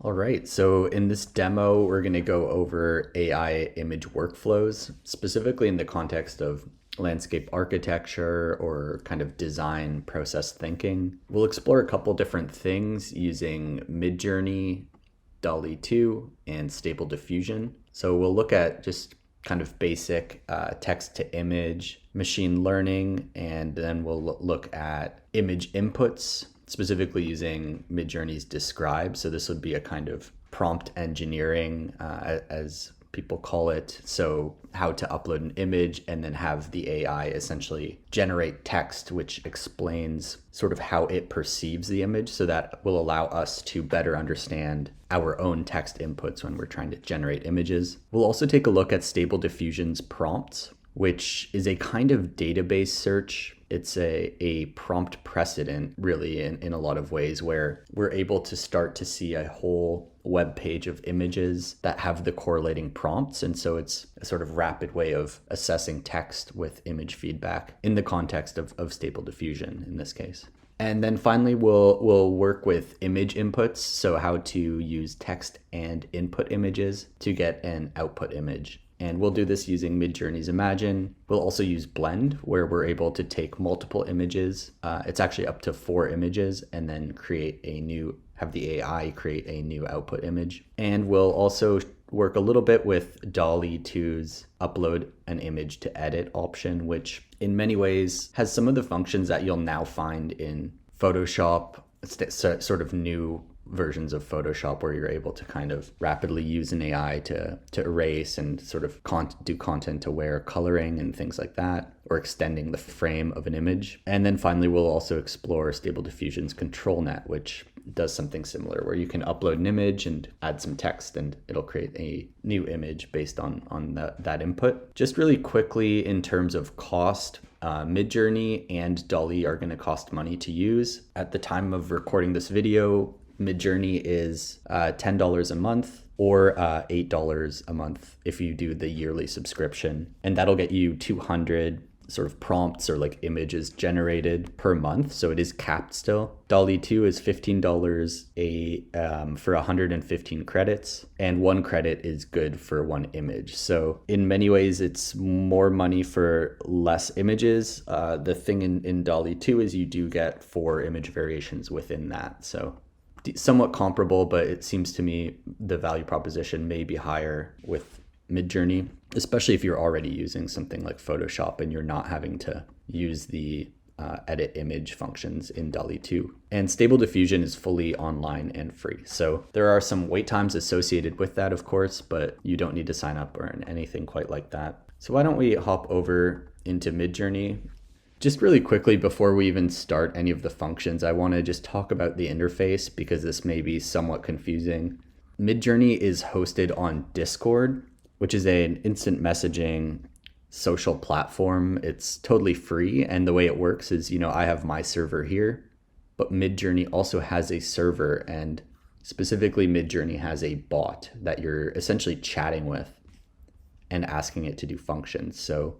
All right, so in this demo, we're going to go over AI image workflows, specifically in the context of landscape architecture or kind of design process thinking. We'll explore a couple different things using Midjourney, Dall-E 2, and Stable Diffusion. So we'll look at just kind of basic text to image, machine learning, and then we'll look at image inputs, specifically using Midjourney's Describe. So this would be a kind of prompt engineering, as people call it. So how to upload an image and then have the AI essentially generate text, which explains sort of how it perceives the image. So that will allow us to better understand our own text inputs when we're trying to generate images. We'll also take a look at Stable Diffusion's prompts, which is a kind of database search. It's a prompt precedent, really, in a lot of ways, where we're able to start to see a whole web page of images that have the correlating prompts. And so it's a sort of rapid way of assessing text with image feedback in the context of Stable Diffusion in this case. And then finally, we'll work with image inputs, so how to use text and input images to get an output image. And we'll do this using Midjourney's Imagine. We'll also use Blend, where we're able to take multiple images. It's actually up to 4 images, and then have the AI create a new output image. And we'll also work a little bit with Dall-E 2's upload an image to edit option, which in many ways has some of the functions that you'll now find in Photoshop, sort of new versions of Photoshop, where you're able to kind of rapidly use an AI to erase and sort of do content aware coloring and things like that, or extending the frame of an image. And then finally, we'll also explore Stable Diffusion's control net, which does something similar, where you can upload an image and add some text and it'll create a new image based on that input. Just really quickly, in terms of cost, Midjourney and Dall-E are going to cost money to use. At the time of recording this video, Midjourney is $10 a month or $8 a month if you do the yearly subscription. And that'll get you 200 sort of prompts or like images generated per month. So it is capped still. Dall-E 2 is $15 for 115 credits, and 1 credit is good for 1 image. So in many ways, it's more money for less images. The thing in Dall-E 2 is you do get 4 image variations within that. So somewhat comparable, but it seems to me the value proposition may be higher with Midjourney, especially if you're already using something like Photoshop and you're not having to use the edit image functions in Dall-E 2. And Stable Diffusion is fully online and free. So there are some wait times associated with that, of course, but you don't need to sign up or anything quite like that. So why don't we hop over into Midjourney? Just really quickly, before we even start any of the functions, I want to just talk about the interface because this may be somewhat confusing. Midjourney is hosted on Discord, which is an instant messaging social platform. It's totally free. And the way it works is, I have my server here, but Midjourney also has a server, and specifically Midjourney has a bot that you're essentially chatting with and asking it to do functions. So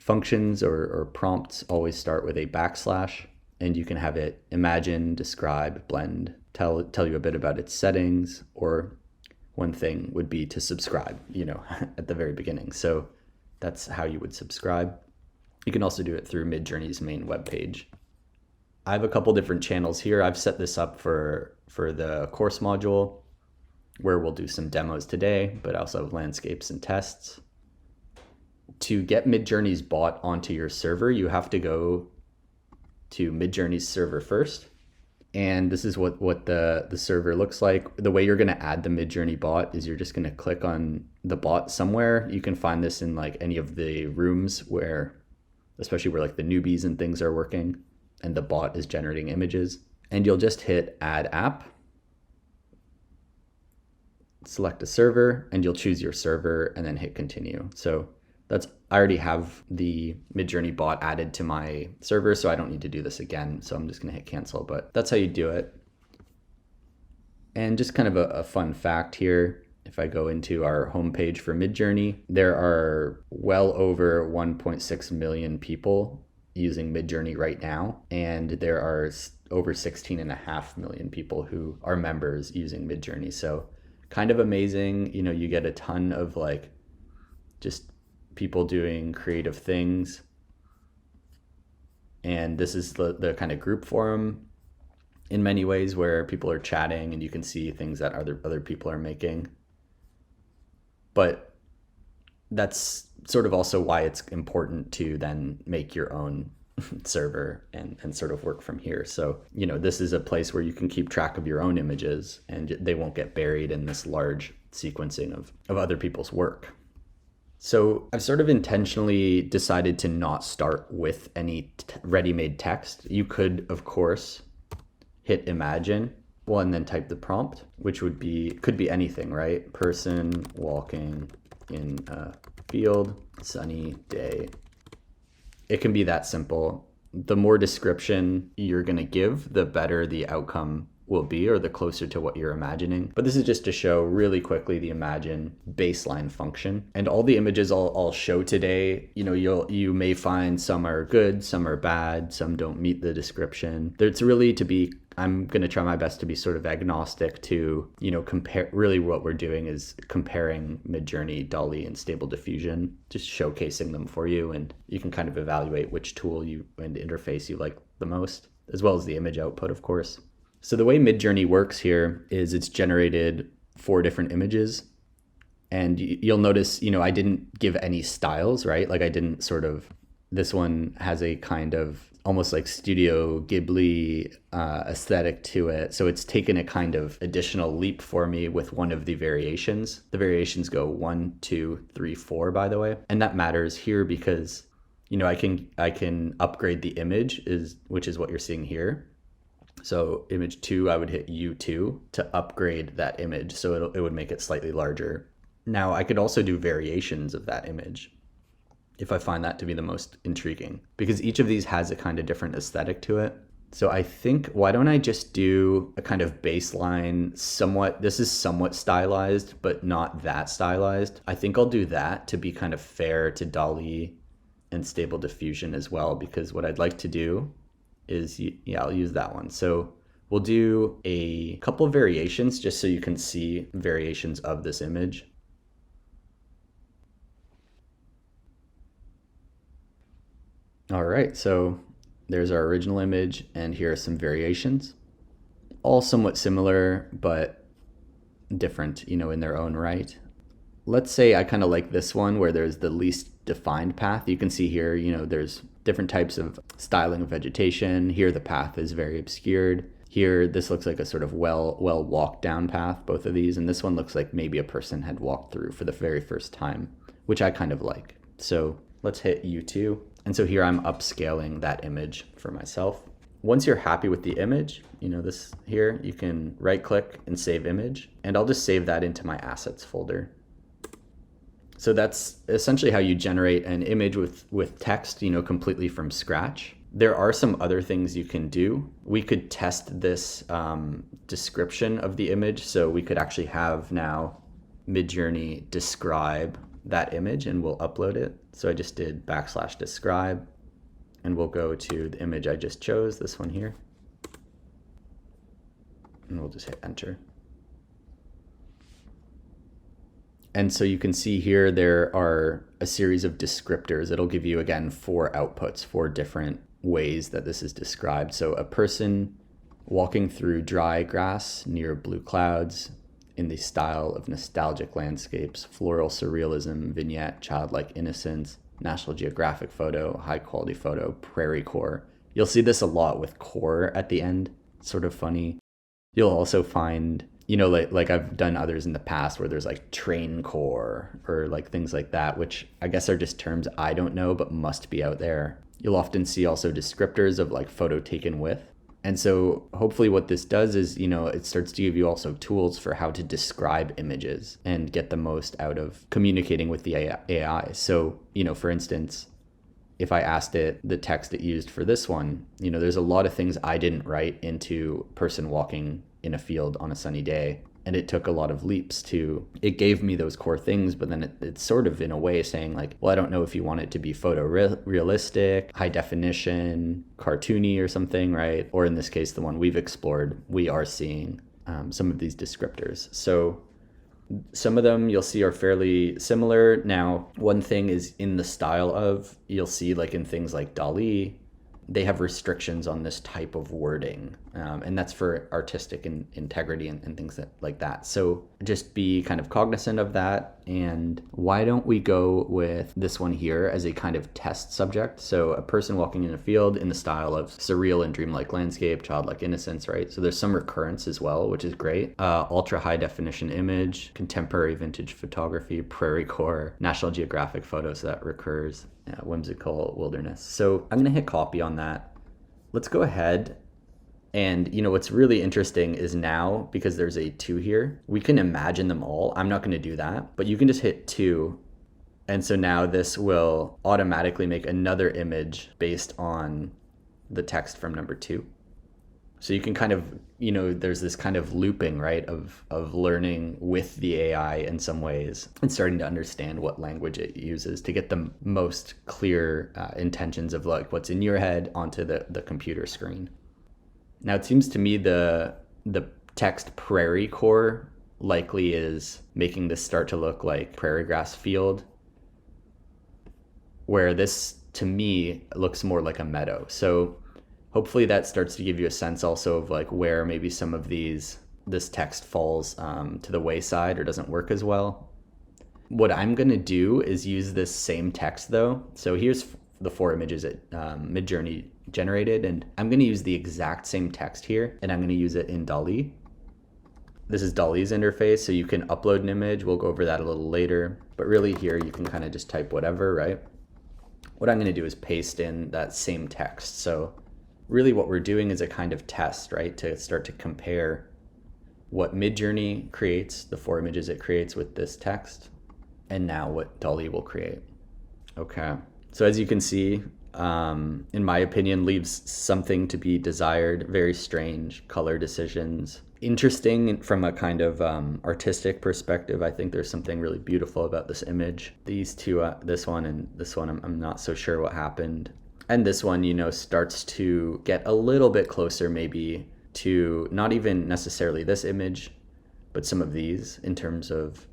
functions or prompts always start with a @, and you can have it imagine, describe, blend, tell you a bit about its settings, or one thing would be to subscribe, at the very beginning. So that's how you would subscribe. You can also do it through Midjourney's main webpage. I have a couple different channels here. I've set this up for the course module, where we'll do some demos today, but also landscapes and tests. To get Midjourney's bot onto your server, you have to go to Midjourney's server first. And this is what the server looks like. The way you're going to add the Midjourney bot is you're just going to click on the bot somewhere. You can find this in like any of the rooms especially where like the newbies and things are working and the bot is generating images. And you'll just hit add app, select a server, and you'll choose your server and then hit continue. So I already have the Midjourney bot added to my server, so I don't need to do this again. So I'm just going to hit cancel, but that's how you do it. And just kind of a fun fact here, if I go into our homepage for Midjourney, there are well over 1.6 million people using Midjourney right now, and there are over 16.5 million people who are members using Midjourney. So kind of amazing. You get a ton of like just people doing creative things. And this is the kind of group forum in many ways where people are chatting and you can see things that other people are making. But that's sort of also why it's important to then make your own server and sort of work from here. So, this is a place where you can keep track of your own images and they won't get buried in this large sequencing of other people's work. So I've sort of intentionally decided to not start with any ready-made text. You could, of course, hit imagine, and then type the prompt, which could be anything, right? Person walking in a field, sunny day. It can be that simple. The more description you're going to give, the better the outcome will be, or the closer to what you're imagining. But this is just to show really quickly the imagine baseline function. And all the images I'll show today, you may find some are good, some are bad, some don't meet the description. It's really I'm going to try my best to be sort of agnostic to, compare. Really what we're doing is comparing Midjourney, Dall-E, and Stable Diffusion, just showcasing them for you. And you can kind of evaluate which tool and interface you like the most, as well as the image output, of course. So the way Midjourney works here is it's generated 4 different images. And you'll notice, I didn't give any styles, right? Like I didn't this one has a kind of almost like Studio Ghibli aesthetic to it. So it's taken a kind of additional leap for me with one of the variations. The variations go 1, 2, 3, 4, by the way. And that matters here because, I can upgrade the image, which is what you're seeing here. So image 2, I would hit U2 to upgrade that image. So it would make it slightly larger. Now I could also do variations of that image if I find that to be the most intriguing, because each of these has a kind of different aesthetic to it. So I think, why don't I just do a kind of baseline, this is somewhat stylized, but not that stylized. I think I'll do that to be kind of fair to Dall-E and Stable Diffusion as well, because what I'd like to do is, I'll use that one. So we'll do a couple of variations just so you can see variations of this image. All right, so there's our original image, and here are some variations, all somewhat similar, but different, in their own right. Let's say I kind of like this one where there's the least defined path. You can see here, there's different types of styling of vegetation. Here, the path is very obscured. Here, this looks like a sort of well walked down path, both of these. And this one looks like maybe a person had walked through for the very first time, which I kind of like. So let's hit U2. And so here I'm upscaling that image for myself. Once you're happy with the image, this here, you can right click and save image. And I'll just save that into my assets folder. So that's essentially how you generate an image with text, completely from scratch. There are some other things you can do. We could test this description of the image. So we could actually have now Midjourney describe that image and we'll upload it. So I just did \describe and we'll go to the image I just chose, this one here. And we'll just hit enter. And so you can see here there are a series of descriptors. It'll give you, again, 4 outputs, 4 different ways that this is described. So a person walking through dry grass near blue clouds in the style of nostalgic landscapes, floral surrealism, vignette, childlike innocence, National Geographic photo, high quality photo, prairie core. You'll see this a lot with core at the end. It's sort of funny. You'll also find, like I've done others in the past where there's like train core or like things like that, which I guess are just terms I don't know, but must be out there. You'll often see also descriptors of like photo taken with. And so hopefully what this does is, it starts to give you also tools for how to describe images and get the most out of communicating with the AI. So, for instance, if I asked it the text it used for this one, there's a lot of things I didn't write into person walking in a field on a sunny day. And it took a lot of leaps it gave me those core things, but then it's sort of in a way saying like, well, I don't know if you want it to be photorealistic, high definition, cartoony or something, right? Or in this case, the one we've explored, we are seeing some of these descriptors. So some of them you'll see are fairly similar. Now, one thing is in the style of, you'll see like in things like Dall-E, they have restrictions on this type of wording. And that's for artistic integrity and things like that. So just be kind of cognizant of that. And why don't we go with this one here as a kind of test subject? So a person walking in a field in the style of surreal and dreamlike landscape, childlike innocence, right? So there's some recurrence as well, which is great. Ultra high definition image, contemporary vintage photography, prairie core, National Geographic photos that recurs. Whimsical wilderness. So I'm going to hit copy on that. Let's go ahead. And what's really interesting is now, because there's a 2 here, we can imagine them all. I'm not going to do that, but you can just hit 2. And so now this will automatically make another image based on the text from number 2. So you can kind of, there's this kind of looping, right, of learning with the AI in some ways and starting to understand what language it uses to get the most clear intentions of like what's in your head onto the computer screen. Now, it seems to me the text prairie core likely is making this start to look like prairie grass field, where this, to me, looks more like a meadow. So hopefully that starts to give you a sense also of like where maybe some of this text falls to the wayside or doesn't work as well. What I'm going to do is use this same text though. So here's the 4 images that Midjourney generated, and I'm going to use the exact same text here, and I'm going to use it in Dall-E. This is Dall-E's interface, so you can upload an image. We'll go over that a little later, but really here you can kind of just type whatever, right? What I'm going to do is paste in that same text. So really what we're doing is a kind of test, right? To start to compare what Midjourney creates, the 4 images it creates with this text, and now what Dall-E will create. Okay. So as you can see, in my opinion, leaves something to be desired. Very strange color decisions. Interesting from a kind of artistic perspective. I think there's something really beautiful about this image. These two, this one and this one, I'm not so sure what happened. And this one, starts to get a little bit closer maybe to not even necessarily this image, but some of these in terms of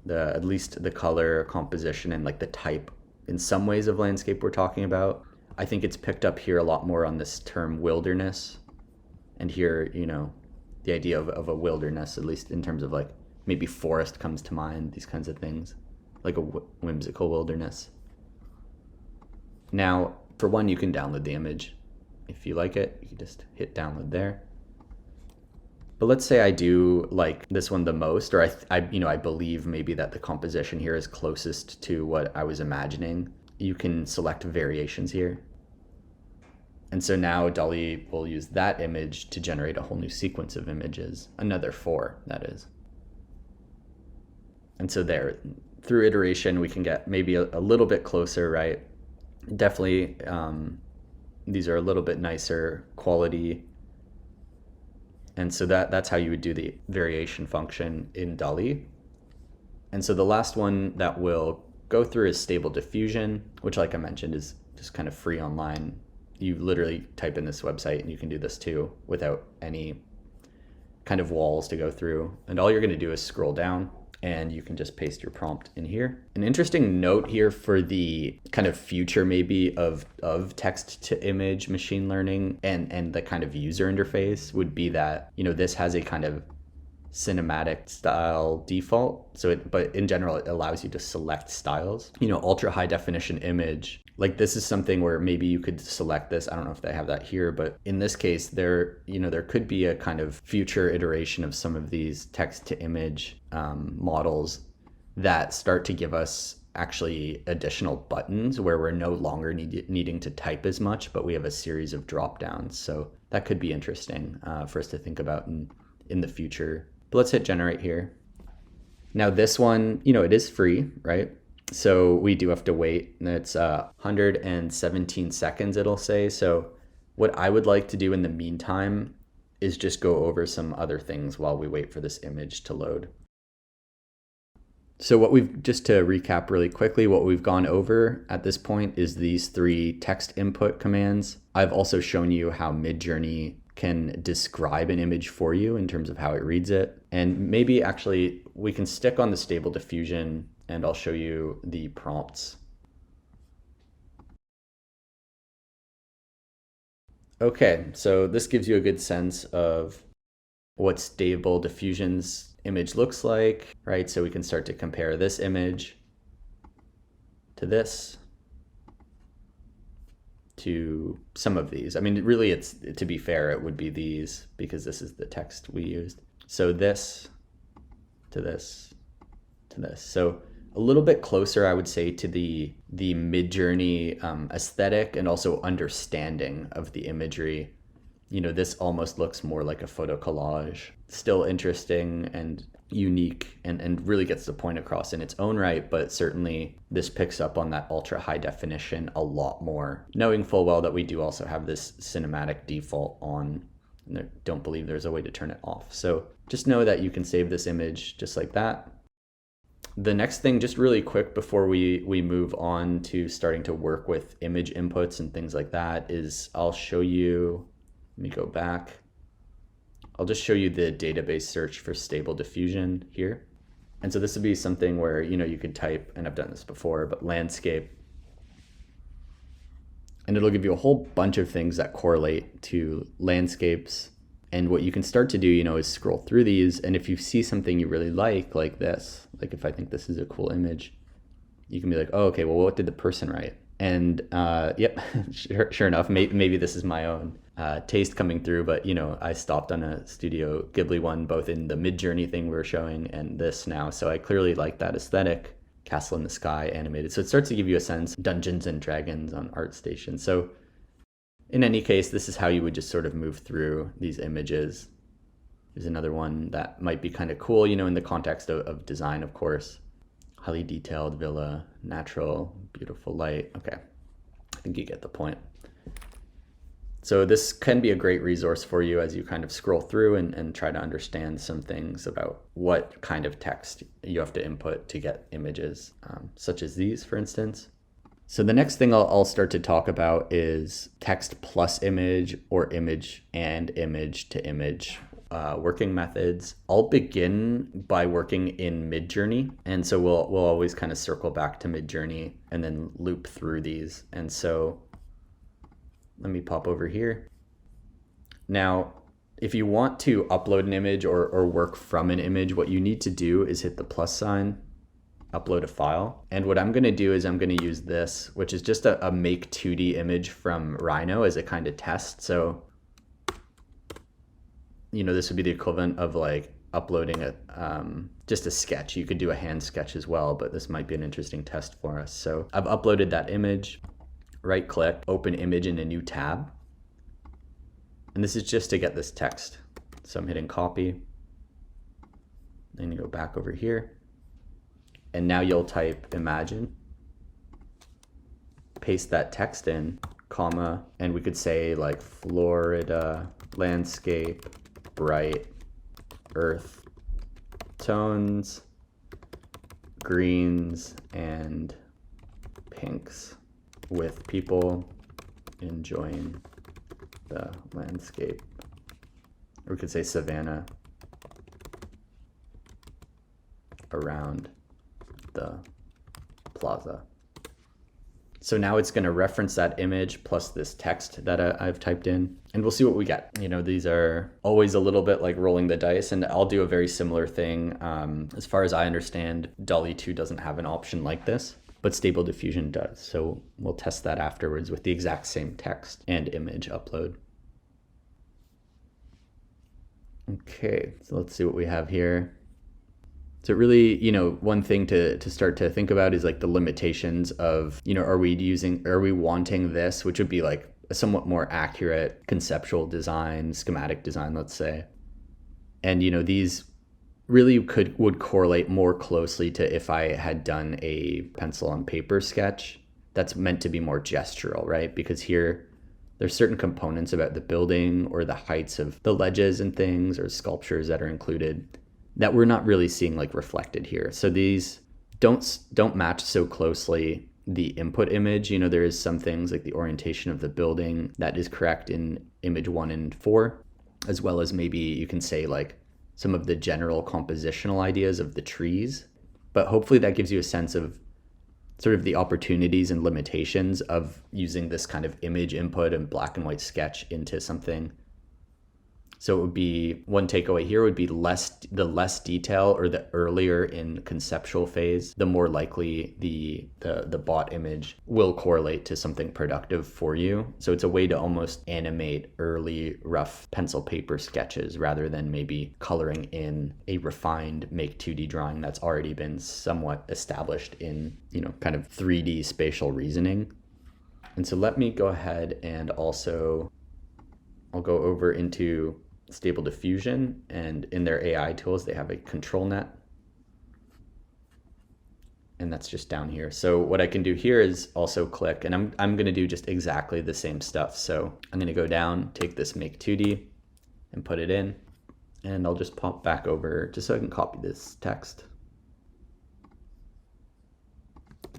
at least the color composition and like the type in some ways of landscape we're talking about. I think it's picked up here a lot more on this term wilderness. And here, the idea of a wilderness, at least in terms of like maybe forest comes to mind, these kinds of things, like a whimsical wilderness. Now, for one, you can download the image. If you like it, you can just hit download there. But let's say I do like this one the most, or I believe maybe that the composition here is closest to what I was imagining. You can select variations here. And so now Dall-E will use that image to generate a whole new sequence of images, another 4, that is. And so there, through iteration, we can get maybe a little bit closer, right? Definitely, these are a little bit nicer quality. And so that's how you would do the variation function in Dall-E. And so the last one that we'll go through is Stable Diffusion, which, like I mentioned, is just kind of free online. You literally type in this website and you can do this too without any kind of walls to go through. And all you're going to do is scroll down and you can just paste your prompt in here. An interesting note here for the kind of future maybe of text to image machine learning and the kind of user interface would be that, this has a kind of cinematic style default. But in general, it allows you to select styles. Ultra high definition image. Like this is something where maybe you could select this. I don't know if they have that here, but in this case, there could be a kind of future iteration of some of these text to image models that start to give us actually additional buttons where we're no longer needing to type as much, but we have a series of drop downs. So that could be interesting for us to think about in the future. But let's hit generate here. Now this one, it is free, right? So we do have to wait. It's 117 seconds, it'll say. So what I would like to do in the meantime is just go over some other things while we wait for this image to load. So just to recap really quickly, what we've gone over at this point is these 3 text input commands. I've also shown you how Midjourney can describe an image for you in terms of how it reads it. And maybe actually we can stick on the Stable Diffusion and I'll show you the prompts. Okay, so this gives you a good sense of what Stable Diffusion's image looks like, right? So we can start to compare this image to this, to some of these. I mean, really, to be fair, it would be these because this is the text we used. So this to this to this. So a little bit closer, I would say, to the Midjourney aesthetic and also understanding of the imagery. You know, this almost looks more like a photo collage. Still interesting and unique and really gets the point across in its own right, but certainly this picks up on that ultra high definition a lot more, knowing full well that we do also have this cinematic default on, and I don't believe there's a way to turn it off. So just know that you can save this image just like that. The next thing, just really quick before we move on to starting to work with image inputs and things like that, is I'll show you, let me go back. I'll just show you the database search for Stable Diffusion here. And so this would be something where, you know, you could type, and I've done this before, but landscape, and it'll give you a whole bunch of things that correlate to landscapes. And what you can start to do, you know, is scroll through these. And if you see something you really like this, like if I think this is a cool image, you can be like, oh, okay, well, what did the person write? And yep, sure enough, maybe this is my own taste coming through, but you know, I stopped on a Studio Ghibli one, both in the Midjourney thing we were showing and this now. So I clearly like that aesthetic, castle in the sky, animated. So it starts to give you a sense, Dungeons and Dragons on ArtStation. So in any case, this is how you would just sort of move through these images. There's another one that might be kind of cool, you know, in the context of design, of course. Highly detailed villa, natural, beautiful light. Okay, I think you get the point. So this can be a great resource for you as you kind of scroll through and try to understand some things about what kind of text you have to input to get images, such as these, for instance. So the next thing I'll start to talk about is text plus image or image and image to image working methods. I'll begin by working in Midjourney. And so we'll always kind of circle back to Midjourney and then loop through these. And so let me pop over here. Now, if you want to upload an image or work from an image, what you need to do is hit the plus sign, upload a file. And what I'm gonna do is I'm gonna use this, which is just a make 2D image from Rhino as a kind of test. So, you know, this would be the equivalent of like uploading just a sketch. You could do a hand sketch as well, but this might be an interesting test for us. So I've uploaded that image, right click, open image in a new tab. And this is just to get this text. So I'm hitting copy, then you go back over here. And now you'll type imagine, paste that text in, comma, and we could say like Florida landscape, bright earth tones, greens and pinks with people enjoying the landscape. Or we could say Savannah around the plaza. So now it's going to reference that image plus this text that I've typed in, and we'll see what we get. You know, these are always a little bit like rolling the dice, and I'll do a very similar thing. As far as I understand, Dall-E 2 doesn't have an option like this, but Stable Diffusion does. So we'll test that afterwards with the exact same text and image upload. Okay, so let's see what we have here. So really, you know, one thing to start to think about is like the limitations of, you know, are we wanting this, which would be like a somewhat more accurate conceptual design, schematic design, let's say. And, you know, these really would correlate more closely to if I had done a pencil on paper sketch that's meant to be more gestural, right? Because here there's certain components about the building or the heights of the ledges and things or sculptures that are included that we're not really seeing like reflected here. So these don't match so closely the input image. You know, there is some things like the orientation of the building that is correct in image 1 and 4, as well as maybe you can say like some of the general compositional ideas of the trees. But hopefully that gives you a sense of sort of the opportunities and limitations of using this kind of image input and black and white sketch into something. So it would be, one takeaway here would be the less detail or the earlier in conceptual phase, the more likely the bot image will correlate to something productive for you. So it's a way to almost animate early rough pencil paper sketches rather than maybe coloring in a refined make 2D drawing that's already been somewhat established in, you know, kind of 3D spatial reasoning. And so let me go ahead and also I'll go over into Stable Diffusion, and in their AI tools they have a control net, and that's just down here. So what I can do here is also click, and I'm going to do just exactly the same stuff. So I'm going to go down, take this make 2D and put it in, and I'll just pop back over just so I can copy this text,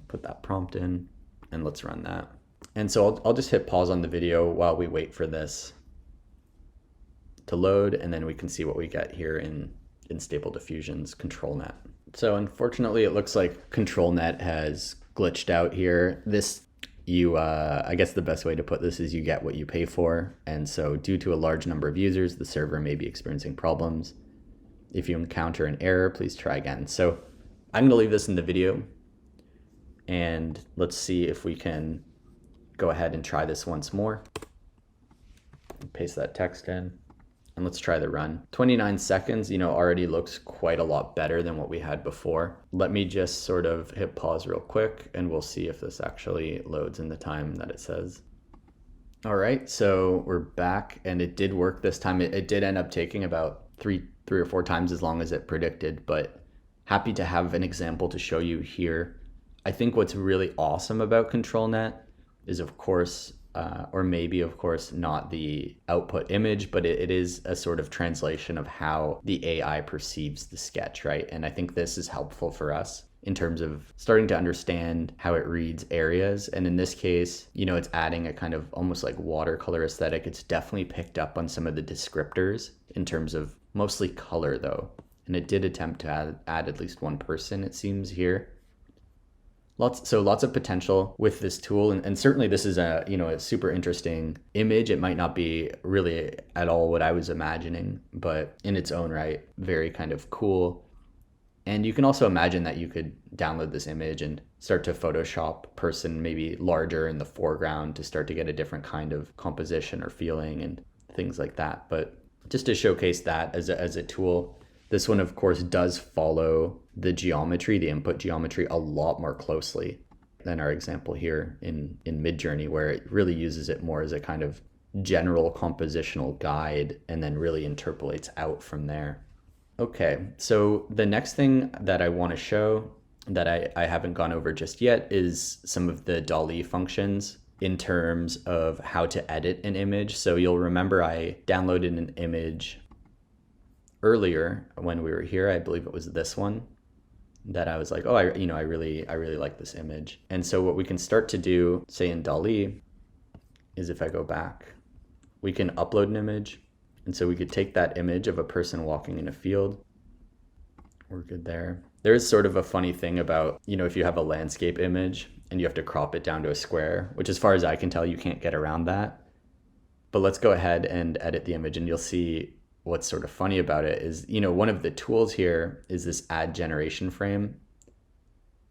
put that prompt in, and let's run that. And so I'll just hit pause on the video while we wait for this to load, and then we can see what we get here in Stable Diffusion's control net. So unfortunately it looks like control net has glitched out here. This, I guess the best way to put this is you get what you pay for. And so due to a large number of users, the server may be experiencing problems. If you encounter an error, please try again. So I'm gonna leave this in the video, and let's see if we can go ahead and try this once more. Paste that text in. And let's try the run. 29 seconds, you know, already looks quite a lot better than what we had before. Let me just sort of hit pause real quick and we'll see if this actually loads in the time that it says. All right, so we're back, and it did work this time. It did end up taking about three or four times as long as it predicted, but happy to have an example to show you here. I think what's really awesome about ControlNet is, of course, or maybe of course not the output image, but it is a sort of translation of how the AI perceives the sketch, right? And I think this is helpful for us in terms of starting to understand how it reads areas. And in this case, you know, it's adding a kind of almost like watercolor aesthetic. It's definitely picked up on some of the descriptors in terms of mostly color though. And it did attempt to add at least one person, it seems here. Lots of potential with this tool, and certainly this is a super interesting image. It might not be really at all what I was imagining, but in its own right, very kind of cool. And you can also imagine that you could download this image and start to Photoshop person maybe larger in the foreground to start to get a different kind of composition or feeling and things like that. But just to showcase that as a tool, this one, of course, does follow the geometry, the input geometry, a lot more closely than our example here in Midjourney, where it really uses it more as a kind of general compositional guide and then really interpolates out from there. Okay, so the next thing that I want to show that I haven't gone over just yet is some of the Dall-E functions in terms of how to edit an image. So you'll remember I downloaded an image earlier when we were here. I believe it was this one that I was like, oh, I really like this image. And so what we can start to do, say in Dall-E, is if I go back, we can upload an image. And so we could take that image of a person walking in a field. We're good there. There is sort of a funny thing about, if you have a landscape image and you have to crop it down to a square, which as far as I can tell, you can't get around that. But let's go ahead and edit the image, and you'll see what's sort of funny about it is, one of the tools here is this add generation frame.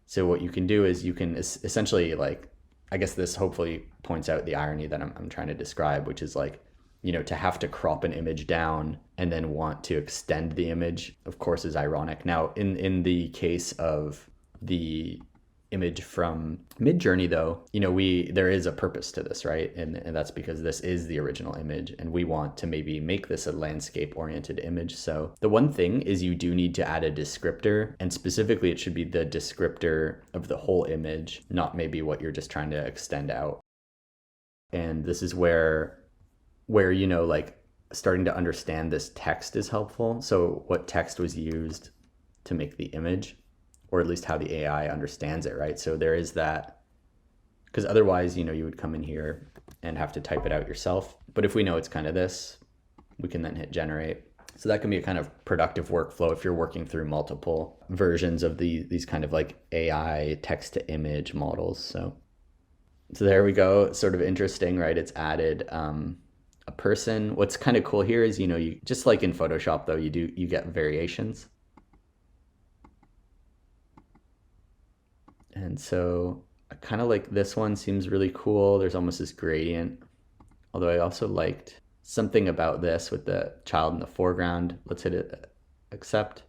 So what you can do is you can essentially, like, I guess this hopefully points out the irony that I'm trying to describe, which is like, to have to crop an image down and then want to extend the image, of course, is ironic. Now, in the case of the image from Midjourney though, there is a purpose to this, right? And that's because this is the original image and we want to maybe make this a landscape oriented image. So the one thing is you do need to add a descriptor, and specifically it should be the descriptor of the whole image, not maybe what you're just trying to extend out. And this is where, like starting to understand this text is helpful. So what text was used to make the image, or at least how the AI understands it, right? So there is that, because otherwise, you would come in here and have to type it out yourself. But if we know it's kind of this, we can then hit generate. So that can be a kind of productive workflow if you're working through multiple versions of these kind of like AI text to image models. So there we go. Sort of interesting, right? It's added a person. What's kind of cool here is, you just like in Photoshop though, you get variations. And so I kind of like this one, seems really cool. There's almost this gradient. Although I also liked something about this with the child in the foreground. Let's hit it, accept.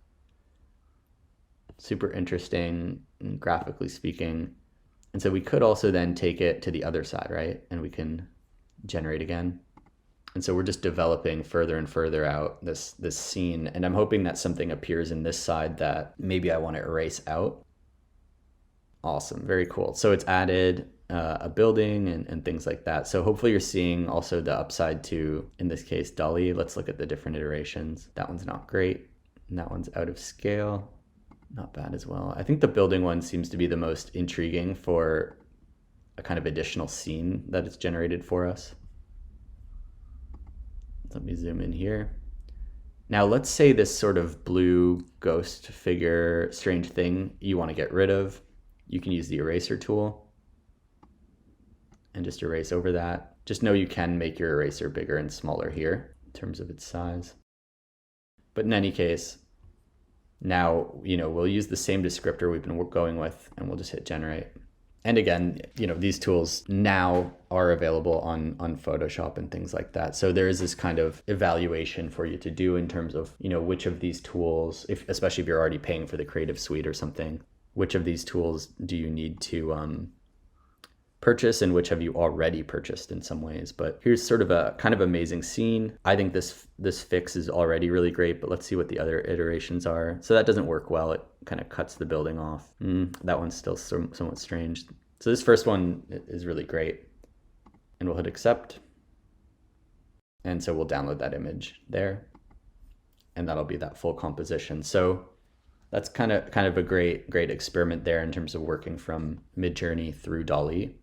Super interesting, graphically speaking. And so we could also then take it to the other side, right? And we can generate again. And so we're just developing further and further out this scene. And I'm hoping that something appears in this side that maybe I want to erase out. Awesome, very cool. So it's added a building and things like that. So hopefully you're seeing also the upside to, in this case, Dall-E. Let's look at the different iterations. That one's not great. And that one's out of scale. Not bad as well. I think the building one seems to be the most intriguing for a kind of additional scene that it's generated for us. Let me zoom in here. Now let's say this sort of blue ghost figure, strange thing you want to get rid of. You can use the eraser tool and just erase over that. Just know you can make your eraser bigger and smaller here in terms of its size. But in any case, now, we'll use the same descriptor we've been going with, and we'll just hit generate. And again, these tools now are available on Photoshop and things like that. So there is this kind of evaluation for you to do in terms of, which of these tools, especially if you're already paying for the Creative Suite or something, which of these tools do you need to purchase, and which have you already purchased in some ways. But here's sort of a kind of amazing scene. I think this fix is already really great, but let's see what the other iterations are. So that doesn't work well. It kind of cuts the building off. That one's still somewhat strange. So this first one is really great. And we'll hit accept. And so we'll download that image there. And that'll be that full composition. So that's kind of a great experiment there in terms of working from Midjourney through Dall-E.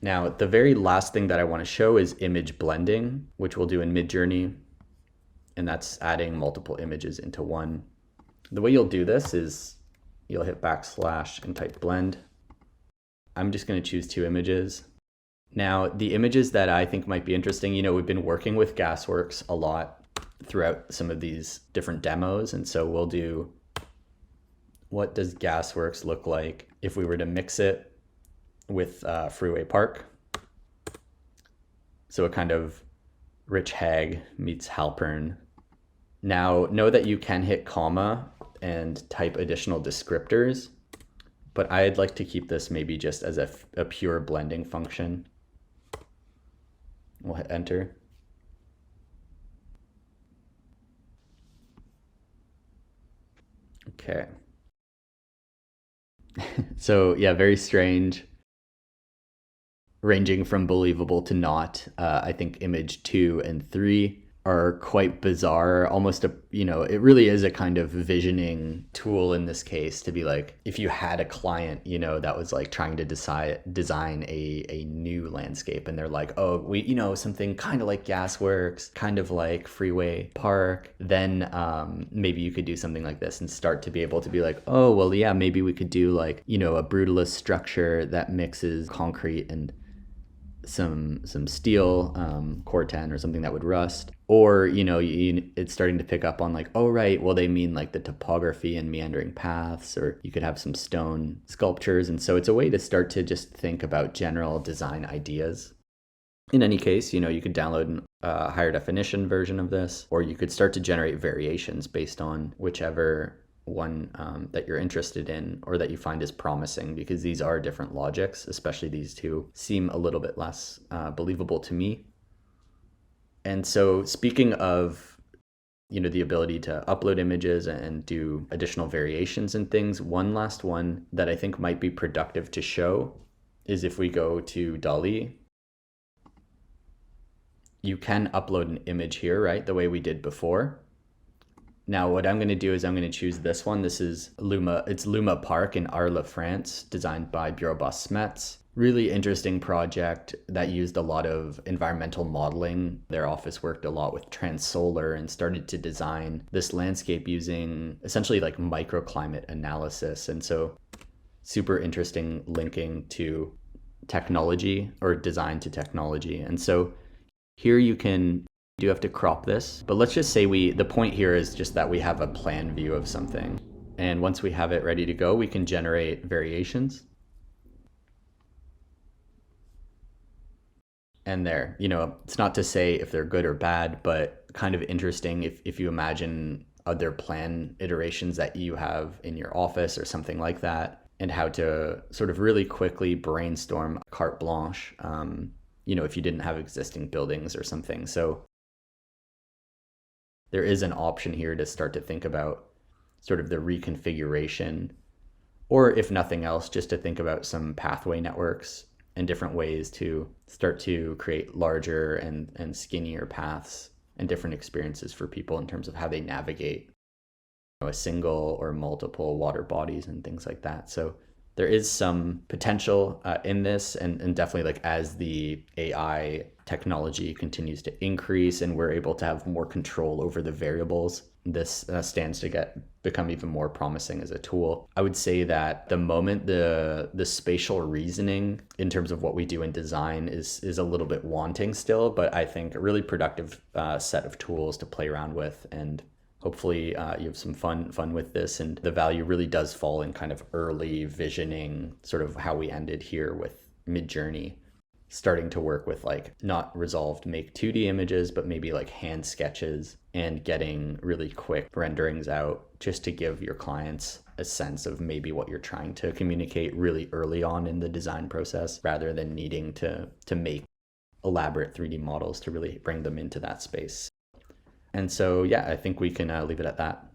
Now, the very last thing that I want to show is image blending, which we'll do in Midjourney. And that's adding multiple images into one. The way you'll do this is you'll hit / and type blend. I'm just going to choose 2 images. Now, the images that I think might be interesting, we've been working with Gasworks a lot throughout some of these different demos. And so we'll do, what does Gasworks look like if we were to mix it with Freeway Park? So a kind of Rich Hag meets Halpern. Now, know that you can hit comma and type additional descriptors, but I'd like to keep this maybe just as a pure blending function. We'll hit enter. Okay. So yeah, very strange. Ranging from believable to not. I think image 2 and 3 are quite bizarre. Almost it really is a kind of visioning tool in this case, to be like, if you had a client, that was like trying to design a new landscape, and they're like, oh, we, something kind of like Gasworks, kind of like Freeway Park, then maybe you could do something like this and start to be able to be like, oh, well, yeah, maybe we could do like, a brutalist structure that mixes concrete and some steel, Corten or something that would rust. Or, it's starting to pick up on like, oh, right, well, they mean like the topography and meandering paths, or you could have some stone sculptures. And so it's a way to start to just think about general design ideas. In any case, you could download a higher definition version of this, or you could start to generate variations based on whichever one that you're interested in or that you find is promising, because these are different logics, especially these two seem a little bit less believable to me. And so speaking of, the ability to upload images and do additional variations and things, one last one that I think might be productive to show is if we go to Dall-E, you can upload an image here, right? The way we did before. Now what I'm going to do is I'm going to choose this one. This is Luma. It's Luma Park in Arles, France, designed by Bureau Boss Smets. Really interesting project that used a lot of environmental modeling. Their office worked a lot with Transolar and started to design this landscape using essentially like microclimate analysis. And so super interesting linking to technology or design to technology. And so here you do have to crop this, but let's just say the point here is just that we have a plan view of something. And once we have it ready to go, we can generate variations. And there, it's not to say if they're good or bad, but kind of interesting if you imagine other plan iterations that you have in your office or something like that, and how to sort of really quickly brainstorm carte blanche, if you didn't have existing buildings or something. So there is an option here to start to think about sort of the reconfiguration, or if nothing else, just to think about some pathway networks and different ways to start to create larger and skinnier paths and different experiences for people in terms of how they navigate a single or multiple water bodies and things like that. So there is some potential in this, and definitely like as the AI technology continues to increase and we're able to have more control over the variables, this stands to become even more promising as a tool. I would say that the moment the spatial reasoning in terms of what we do in design is a little bit wanting still, but I think a really productive set of tools to play around with, and hopefully you have some fun with this. And the value really does fall in kind of early visioning, sort of how we ended here with Midjourney, starting to work with like not resolved make 2D images, but maybe like hand sketches, and getting really quick renderings out just to give your clients a sense of maybe what you're trying to communicate really early on in the design process, rather than needing to make elaborate 3D models to really bring them into that space. And so, yeah, I think we can leave it at that.